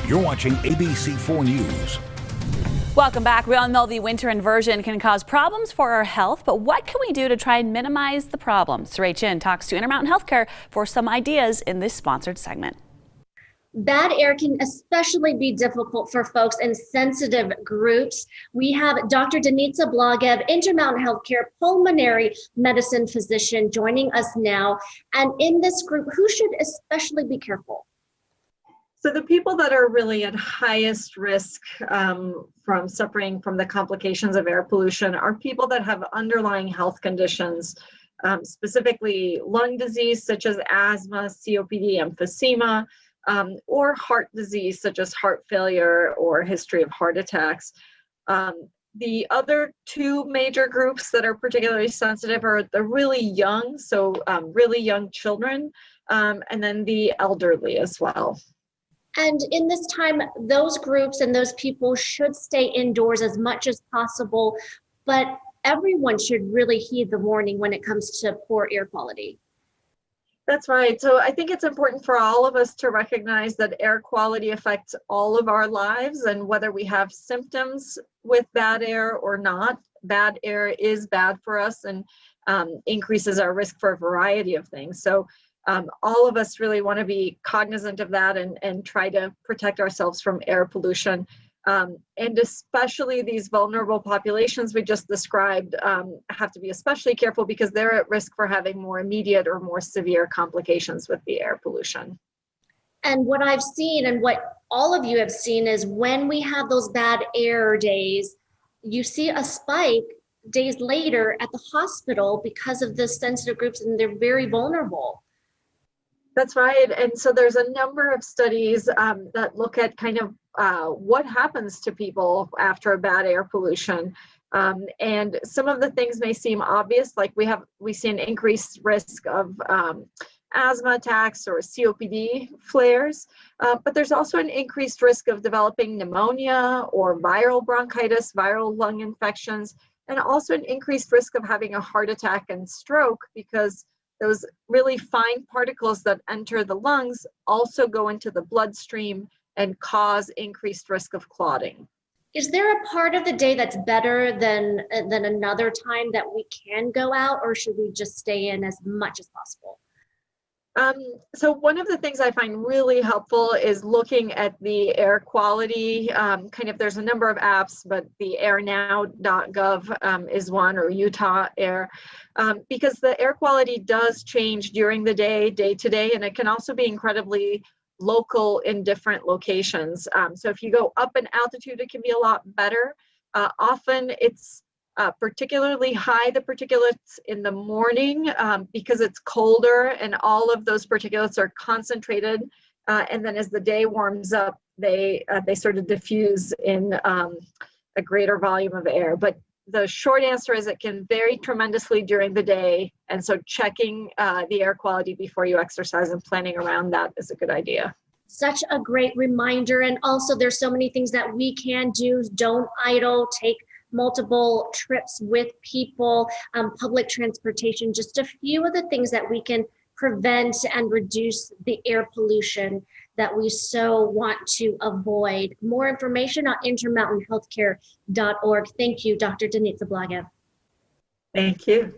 You're watching ABC4 News. Welcome back. We all know the winter inversion can cause problems for our health, but what can we do to try and minimize the problems? Saray Chin talks to Intermountain Healthcare for some ideas in this sponsored segment. Bad air can especially be difficult for folks in sensitive groups. We have Dr. Denitsa Blagev, Intermountain Healthcare pulmonary medicine physician, joining us now. And in this group, who should especially be careful? So the people that are really at highest risk from suffering from the complications of air pollution are people that have underlying health conditions, specifically lung disease such as asthma, COPD, emphysema, or heart disease such as heart failure or history of heart attacks. The other two major groups that are particularly sensitive are the really young, so really young children, and then the elderly as well. And in this time, those groups and those people should stay indoors as much as possible, but everyone should really heed the warning when it comes to poor air quality. That's right. So I think it's important for all of us to recognize that air quality affects all of our lives, and whether we have symptoms with bad air or not, bad air is bad for us and increases our risk for a variety of things. So all of us really want to be cognizant of that and try to protect ourselves from air pollution. And especially these vulnerable populations we just described have to be especially careful because they're at risk for having more immediate or more severe complications with the air pollution. And what I've seen and what all of you have seen is when we have those bad air days, you see a spike days later at the hospital because of the sensitive groups, and they're very vulnerable. That's right. And so there's a number of studies that look at kind of what happens to people after a bad air pollution. And some of the things may seem obvious, like we see an increased risk of asthma attacks or COPD flares, but there's also an increased risk of developing pneumonia or viral bronchitis, viral lung infections, and also an increased risk of having a heart attack and stroke because those really fine particles that enter the lungs also go into the bloodstream and cause increased risk of clotting. Is there a part of the day that's better than another time that we can go out, or should we just stay in as much as possible? So one of the things I find really helpful is looking at the air quality. There's a number of apps, but the airnow.gov is one, or Utah Air, because the air quality does change during the day, day to day, and it can also be incredibly local in different locations. So if you go up in altitude, it can be a lot better. Often it's particularly high, the particulates in the morning because it's colder and all of those particulates are concentrated. And then as the day warms up, they sort of diffuse in a greater volume of air. But the short answer is it can vary tremendously during the day. And so checking the air quality before you exercise and planning around that is a good idea. Such a great reminder. And also there's so many things that we can do. Don't idle, take multiple trips with people, public transportation, just a few of the things that we can prevent and reduce the air pollution that we so want to avoid. More information on intermountainhealthcare.org. Thank you, Dr. Denitsa Blagev. Thank you.